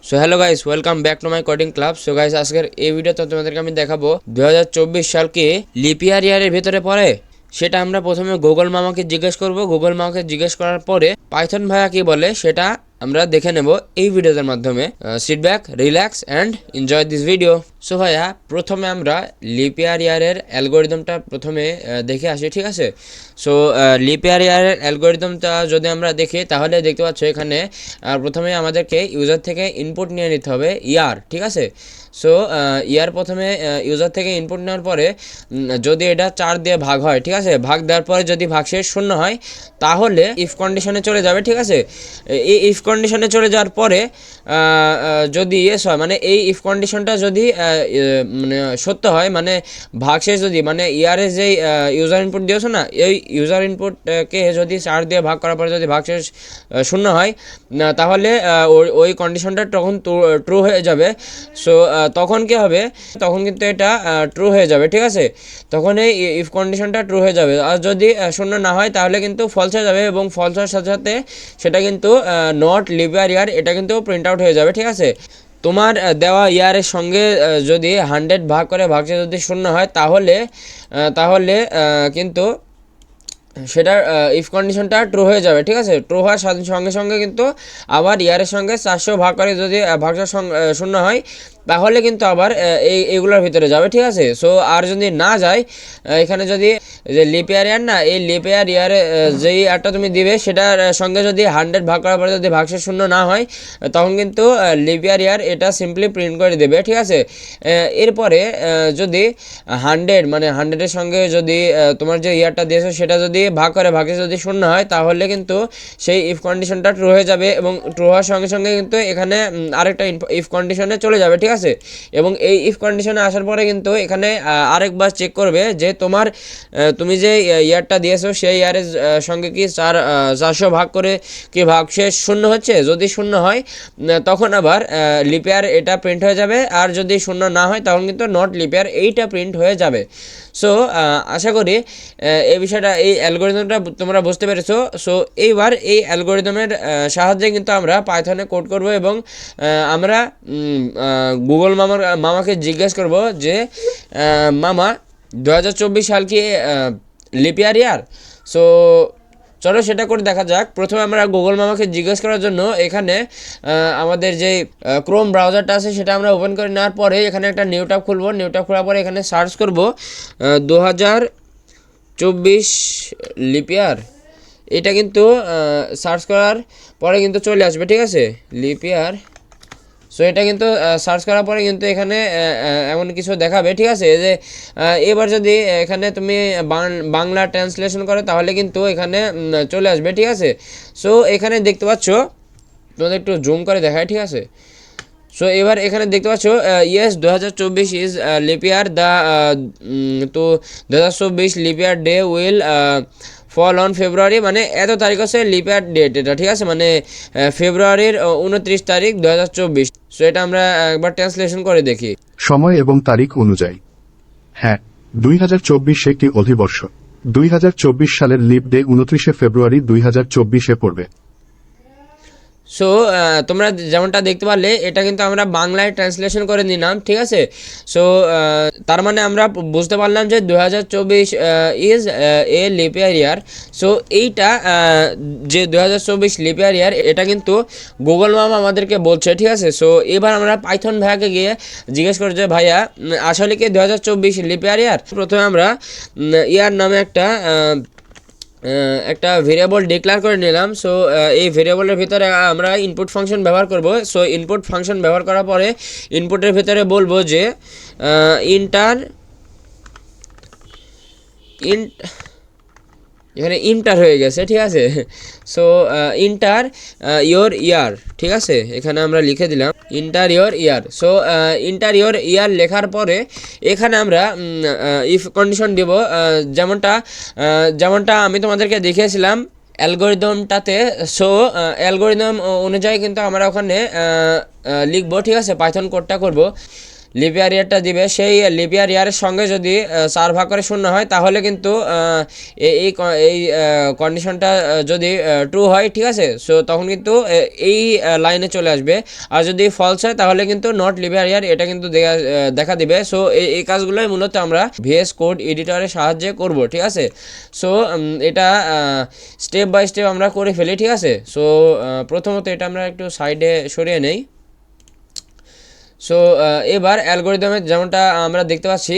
So hello guys, welcome back to my coding club. So guys, আজকের এই ভিডিওতে তোমাদেরকে আমি দেখাবো 2024 সালকে লিপিয়ার ইয়ারের ভেতরে পড়ে। সেটা আমরা প্রথমে গুগল মামাকে জিজ্ঞেস করব। গুগল মামাকে জিজ্ঞেস করার পরে পাইথন ভাইয়া কি বলে সেটা আমরা দেখে নেব এই ভিডিওর মাধ্যমে। Sit back, relax and enjoy this video. So ভাইয়া, প্রথমে আমরা লিপিয়ার ইয়ারের অ্যালগোরিদমটা প্রথমে দেখে আসি, ঠিক আছে? সো লিপিয়ার ইয়ারের অ্যালগোরিদমটা যদি আমরা দেখি তাহলে দেখতে পাচ্ছ এখানে প্রথমে আমাদেরকে ইউজার থেকে ইনপুট নিয়ে নিতে হবে ইয়ার, ঠিক আছে? সো ইয়ার প্রথমে ইউজার থেকে ইনপুট নেওয়ার পরে যদি এটা 4 দিয়ে ভাগ হয়, ঠিক আছে, ভাগ দেওয়ার পরে যদি ভাগশেষ 0 হয় তাহলে ইফ কন্ডিশনে চলে যাবে, ঠিক আছে? এই ইফ কন্ডিশনে চলে যাওয়ার পরে যদি ইয়েস হয়, মানে এই ইফ কন্ডিশনটা যদি মানে সত্য হয়, মানে ভাগশেষ যদি মানে ইয়ারে যেই ইউজার ইনপুট দিয়েছো না, এই ইউজার ইনপুটকে যদি 4 দিয়ে ভাগ করার পরে যদি ভাগশেষ 0 হয় তাহলে ওই কন্ডিশনটা তখন ট্রু হয়ে যাবে। সো তখন কি হবে, তখন কিন্তু এটা ট্রু হয়ে যাবে, ঠিক আছে? তখন এই ইফ কন্ডিশনটা ট্রু হয়ে যাবে। আর যদি 0 না হয় তাহলে কিন্তু ফলস হয়ে যাবে, এবং ফলস হওয়ার সাথে সাথে সেটা কিন্তু নট লিপিয়ার ইয়ার এটা কিন্তু প্রিন্ট আউট হয়ে যাবে, ঠিক আছে? তোমার দেওয়া ইয়ারের সঙ্গে যদি 100 ভাগ করে ভাগশেষ যদি 0 হয় তাহলে কিন্তু সেটার ইফ কন্ডিশনটা ট্রু হয়ে যাবে, ঠিক আছে? ট্রু হওয়ার সঙ্গে সঙ্গে কিন্তু আবার ইয়ারের সঙ্গে 400 ভাগ করে যদি ভাগশেষ 0 হয় তাহলে কিন্তু আবার এইগুলোর ভিতরে যাবে, ঠিক আছে? সো আর যদি না যায়, এখানে যদি যে লিপিয়ার ইয়ার না, এই লিপিয়ার ইয়ারে যেই ইয়ারটা তুমি দিবে সেটার সঙ্গে যদি 100 ভাগ করার পরে যদি ভাগশেষ 0 না হয় তখন কিন্তু লিপিয়ার ইয়ার এটা সিম্পলি প্রিন্ট করে দেবে, ঠিক আছে? এরপরে যদি 100 মানে 100-এর সঙ্গে যদি তোমার যে ইয়ারটা দিয়েছো সেটা যদি ভাগ করে ভাগশেষ যদি 0 হয় তাহলে কিন্তু সেই ইফ কন্ডিশনটা ট্রু হয়ে যাবে, এবং ট্রু হওয়ার সঙ্গে সঙ্গে কিন্তু এখানে আরেকটা ইফ কন্ডিশনে চলে যাবে, ঠিক আছে? এবং এই ইফ কন্ডিশনে আসার পরে কিন্তু এখানে আরেকবার চেক করবে যে তুমি যে ইয়ারটা দিয়েছো সেই ইয়ারের সঙ্গে কি 400 ভাগ করে কি ভাগশেষ 0 হচ্ছে। যদি 0 হয় তখন আবার লিপিয়ার এটা প্রিন্ট হয়ে যাবে, আর যদি 0 না হয় তখন কিন্তু নট লিপিয়ার এইটা প্রিন্ট হয়ে যাবে। সো আশা করি এই বিষয়টা, এই অ্যালগোরিদমটা তোমরা বুঝতে পেরেছো। সো এইবার এই অ্যালগোরিদমের সাহায্যে কিন্তু আমরা পাইথনে কোড করব, এবং আমরা গুগল মামাকে জিজ্ঞেস করব যে মামা 2024 সাল কি লিপিয়ার ইয়ার? সো চলো সেটা করে দেখা যাক। প্রথমে আমরা গুগল মামাকে জিজ্ঞেস করার জন্য এখানে আমাদের যে ক্রোম ব্রাউজারটা আছে সেটা আমরা ওপেন করে নেওয়ার পরে এখানে একটা নিউ ট্যাব খুলবো। নিউ ট্যাব খোলার পরে এখানে সার্চ করব 2024 লিপিয়ার। এটা কিন্তু সার্চ করার পরে কিন্তু চলে আসবে, ঠিক আছে? লিপিয়ার। সো এটা কিন্তু সার্চ করার পরে কিন্তু এখানে এমন কিছু দেখাবে, ঠিক আছে? যে এবার যদি এখানে তুমি বাংলা ট্রান্সলেশন করো তাহলে কিন্তু এখানে চলে আসবে, ঠিক আছে? সো এখানে দেখতে পাচ্ছ, তোমাদের একটু জুম করে দেখায়, ঠিক আছে? সো এবার এখানে দেখতে পাচ্ছ ইয়েস 2024 ইজ লিপিয়ার দ্য তো 2024 leap year day will fall on February, মানে এত তারিখ আছে লিপিয়ার ডেট এটা, ঠিক আছে? মানে ফেব্রুয়ারির 29 তারিখ 2024। সো এটা আমরা একবার ট্রান্সলেশন করে দেখি। সময় এবং তারিখ অনুযায়ী, হ্যাঁ, 2024 একটি অধিবর্ষ। 2024 সালের লিপ ডে 29 ফেব্রুয়ারি 2024 পড়বে। সো তোমরা যেমনটা দেখতে পারলে এটা কিন্তু আমরা বাংলায় ট্রান্সলেশন করে নিলাম, ঠিক আছে? সো তার মানে আমরা বুঝতে পারলাম যে 2024 is a leap year year. So এইটা যে 2024 লিপিয়ার ইয়ার এটা কিন্তু গুগল মামা আমাদেরকে বলছে, ঠিক আছে? সো এবার আমরা পাইথন ভাইয়াকে গিয়ে জিজ্ঞেস করছি, ভাইয়া আসলে কি 2024 লিপিয়ার ইয়ার? প্রথমে আমরা ইয়ার নামে একটা ভেরিয়েবল ডিক্লেয়ার করে নিলাম। সো এই ভেরিয়েবলের ভিতরে আমরা ইনপুট ফাংশন ব্যবহার করব। সো ইনপুট ফাংশন ব্যবহার করার পরে ইনপুটের ভিতরে বলবো যে এখানে ইন্টার হয়ে গেছে, ঠিক আছে? সো ইন্টার ইয়োর ইয়ার, ঠিক আছে? এখানে আমরা লিখে দিলাম enter your year. So enter your year লেখার পরে এখানে আমরা ইফ কন্ডিশন দেব, যেমনটা আমি তোমাদেরকে দেখিয়েছিলাম অ্যালগোরিদমটাতে। সো অ্যালগোরিদম অনুযায়ী কিন্তু আমরা ওখানে লিখবো, ঠিক আছে? পাইথন কোডটা করব। লিপিয়ার ইয়ারটা দিবে, সেই লিপিয়ার ইয়ারের সঙ্গে যদি 4 ভাগ করে 0 হয় তাহলে কিন্তু এই কন্ডিশনটা যদি ট্রু হয়, ঠিক আছে, সো তখন কিন্তু এই লাইনে চলে আসবে। আর যদি ফলস হয় তাহলে কিন্তু নট লিপিয়ার ইয়ার এটা কিন্তু দেখা দিবে। সো এই কাজগুলোই মূলত আমরা ভিএস কোড এডিটরের সাহায্যে করব, ঠিক আছে। সো এটা স্টেপ বাই স্টেপ আমরা করে ফেলি, ঠিক আছে। সো প্রথমত এটা আমরা একটু সাইডে সরিয়ে নেই। সো এবার অ্যালগোরিদমে যেমনটা আমরা দেখতে পাচ্ছি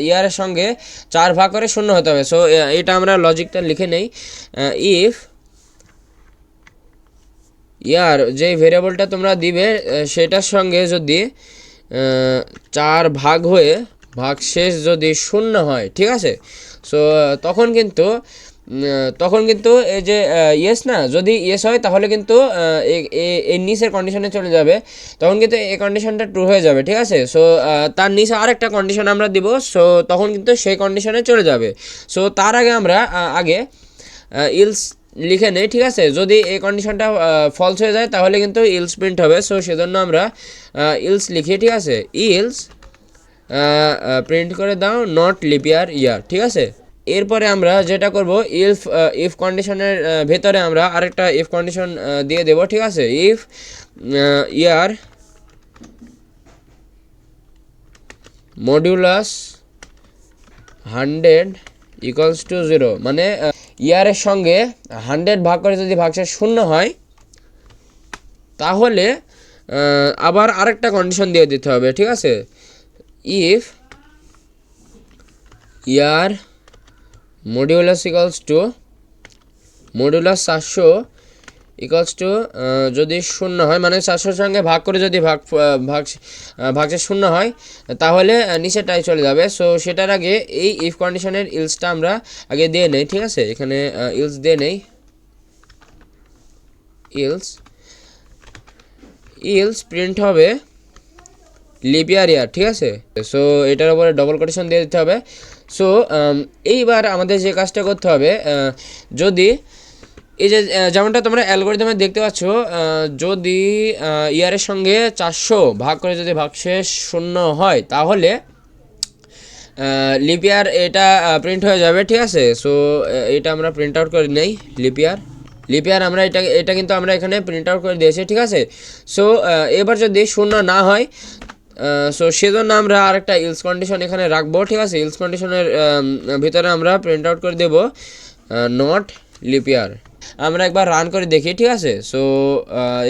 ইয়ারের সঙ্গে 4 ভাগ করে 0 হতে হবে। সো এটা আমরা লজিকটা লিখে নেই। ইফ ইয়ার যে ভেরিয়েবলটা তোমরা দিবে সেটার সঙ্গে যদি 4 ভাগ হয়ে ভাগশেষ যদি 0 হয়, ঠিক আছে, সো তখন কিন্তু এই যে ইয়েস না, যদি ইয়েস হয় তাহলে কিন্তু এই নিচের কন্ডিশনে চলে যাবে, তখন কিন্তু এই কন্ডিশনটা ট্রু হয়ে যাবে, ঠিক আছে। সো তার নিচে আরেকটা কন্ডিশন আমরা দিব, সো তখন কিন্তু সেই কন্ডিশনে চলে যাবে। সো তার আগে আমরা ইলস লিখে নেই, ঠিক আছে। যদি এই কন্ডিশনটা ফলস হয়ে যায় তাহলে কিন্তু ইলস প্রিন্ট হবে। সো সেজন্য আমরা ইলস লিখি, ঠিক আছে। ইলস প্রিন্ট করে দাও নট লিপিয়ার ইয়ার, ঠিক আছে। এরপরে আমরা যেটা করব, ইফ কন্ডিশনের ভেতরে আমরা আরেকটা ইফ কন্ডিশন দিয়ে দেব, ঠিক আছে। If year modulus 100 equals to 0, মানে ইয়ারের সঙ্গে 100 ভাগ করে যদি ভাগশেষ 0 হয় তাহলে আবার আরেকটা কন্ডিশন দিয়ে দিতে হবে, ঠিক আছে। If year modulus equals to modulus 400 equals to যদি 0 হয়, মানে 400 সঙ্গে ভাগ করে যদি ভাগশেষ 0 হয় তাহলে নিচেটাই চলে যাবে। সো সেটার আগে এই ইফ কন্ডিশনের ইলসটা আমরা আগে দিয়ে নেই, ঠিক আছে। এখানে ইলস দিয়ে নেই, ইলস প্রিন্ট হবে লিপিয়ার ইয়ার, ঠিক আছে। সো এটার উপরে ডবল কোটেশন দিয়ে দিতে হবে। সো এইবার আমাদের যে কাজটা করতে হবে, যদি এই যে যেমনটা তোমরা অ্যালগোরিদমে দেখতে পাচ্ছ, যদি ইয়ারের সঙ্গে 400 ভাগ করে যদি ভাগশেষ 0 হয় তাহলে লিপিয়ার এটা প্রিন্ট হয়ে যাবে, ঠিক আছে। সো এটা আমরা প্রিন্ট আউট করে নেই, লিপিয়ার আমরা এটা কিন্তু আমরা এখানে প্রিন্ট আউট করে দিয়েছি, ঠিক আছে। সো এবার যদি 0 না হয়, সো সেজন্য আমরা আরেকটা ইলস কন্ডিশন এখানে রাখবো, ঠিক আছে। ইলস কন্ডিশনের ভিতরে আমরা প্রিন্ট আউট করে দেব নট লিপিয়ার। আমরা একবার রান করে দেখি, ঠিক আছে। সো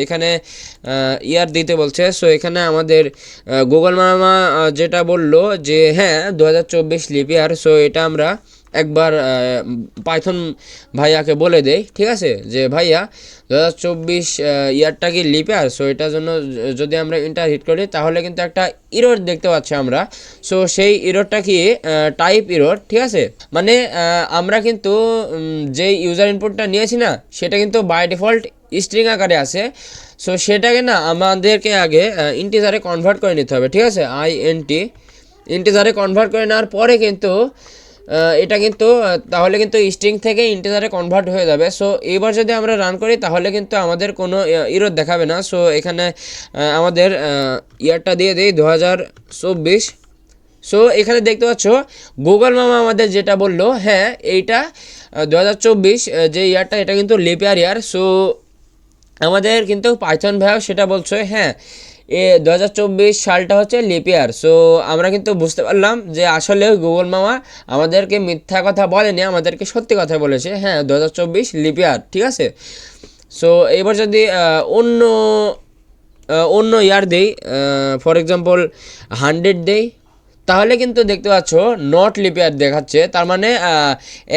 এখানে ইয়ার দিতে বলছে। সো এখানে আমাদের গুগল মামা যেটা বললো যে হ্যাঁ 2024 লিপিয়ার। সো এটা আমরা একবার পাইথন ভাইয়াকে বলে দেই, ঠিক আছে, যে ভাইয়া 2024 ইয়ারটা কি লিপিয়ার। সো এটার জন্য যদি আমরা ইন্টার হিট করি তাহলে কিন্তু একটা ইরর দেখতে পাচ্ছি আমরা। সো সেই ইররটা কি টাইপ ইরর, ঠিক আছে, মানে আমরা কিন্তু যে ইউজার ইনপুটটা নিয়েছি না সেটা কিন্তু বাই ডিফল্ট স্ট্রিং আকারে আছে। সো সেটাকে না আমাদেরকে আগে ইন্টিজারে কনভার্ট করে নিতে হবে, ঠিক আছে। ইন্টিজারে কনভার্ট করে নেওয়ার পরে কিন্তু এটা কিন্তু তাহলে কিন্তু স্ট্রিং থেকে ইন্টিজারে কনভার্ট হয়ে যাবে। সো এবার যদি আমরা রান করি তাহলে কিন্তু আমাদের কোনো ইরর দেখাবে না। সো এখানে আমাদের ইয়ারটা দিয়ে দিই 2024। সো এখানে দেখতে পাচ্ছ গুগল মামা আমাদের যেটা বললো, হ্যাঁ এইটা 2024 যে ইয়ারটা এটা কিন্তু লিপিয়ার ইয়ার। সো আমাদের কিন্তু পাইথন ভাইও সেটা বলছে, হ্যাঁ 2024 সালটা হচ্ছে লিপিয়ার। সো আমরা কিন্তু বুঝতে পারলাম যে আসলে গুগল মামা আমাদেরকে মিথ্যা কথা বলেনি, আমাদেরকে সত্যি কথা বলেছে, হ্যাঁ 2024 লিপিয়ার, ঠিক আছে। সো এবার যদি অন্য ইয়ার দেই, ফর এক্সাম্পল 100 দেই, তাহলে কিন্তু দেখতে পাচ্ছ নট লিপিয়ার দেখাচ্ছে, তার মানে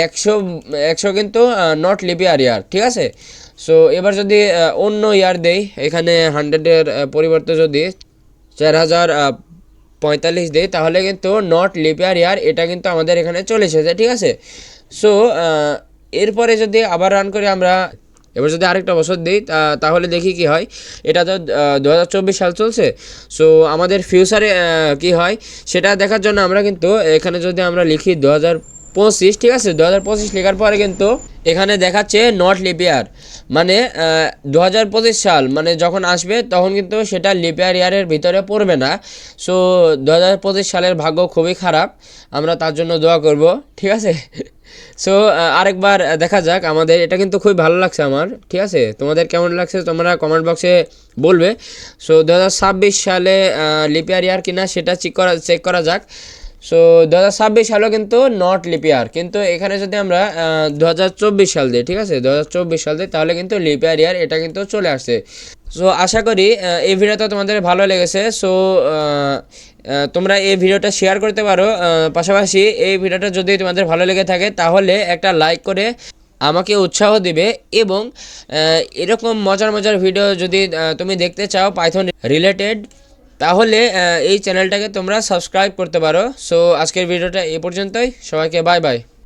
100 কিন্তু নট লিপিয়ার ইয়ার, ঠিক আছে। সো এবার যদি অন্য ইয়ার দেই, এখানে 100-এর পরিবর্তে যদি 4045 দেই তাহলে কিন্তু নট লিপিয়ার ইয়ার এটা কিন্তু আমাদের এখানে চলে এসেছে, ঠিক আছে। সো এরপরে যদি আবার রান করি আমরা, এবার যদি আরেকটা বছর দিই তাহলে দেখি কি হয়। এটা তো 2024 সাল চলছে। সো আমাদের ফিউচারে কি হয় সেটা দেখার জন্য আমরা কিন্তু এখানে যদি আমরা লিখি 2025, ঠিক আছে, 2025 লেখার পরে কিন্তু এখানে দেখাচ্ছে নট লিপিয়ার, মানে 2025 সাল মানে যখন আসবে তখন কিন্তু সেটা লিপিয়ার ইয়ারের ভিতরে পড়বে না। সো 2025 সালের ভাগ্য খুবই খারাপ, আমরা তার জন্য দোয়া করব, ঠিক আছে। সো আরেকবার দেখা যাক আমাদের, এটা কিন্তু খুবই ভালো লাগছে আমার, ঠিক আছে। তোমাদের কেমন লাগছে তোমরা কমেন্ট বক্সে বলবে। সো 2026 সালে লিপিয়ার ইয়ার কিনা সেটা চেক করা যাক। সো 2026 সালও কিন্তু নট লিপিয়ার, কিন্তু এখানে যদি আমরা 2024 সাল দিই, ঠিক আছে, 2024 সাল দিই, তাহলে কিন্তু লিপিয়ার ইয়ার এটা কিন্তু চলে আসছে। সো আশা করি এই ভিডিওটা তোমাদের ভালো লেগেছে। সো তোমরা এই ভিডিওটা শেয়ার করতে পারো। পাশাপাশি এই ভিডিওটা যদি তোমাদের ভালো লেগে থাকে তাহলে একটা লাইক করে আমাকে উৎসাহ দিবে, এবং এরকম মজার মজার ভিডিও যদি তুমি দেখতে চাও পাইথন রিলেটেড, তাহলে এই চ্যানেলটাকে তোমরা সাবস্ক্রাইব করতে পারো। সো আজকের ভিডিওটা এ পর্যন্তই, সবাইকে বাই বাই।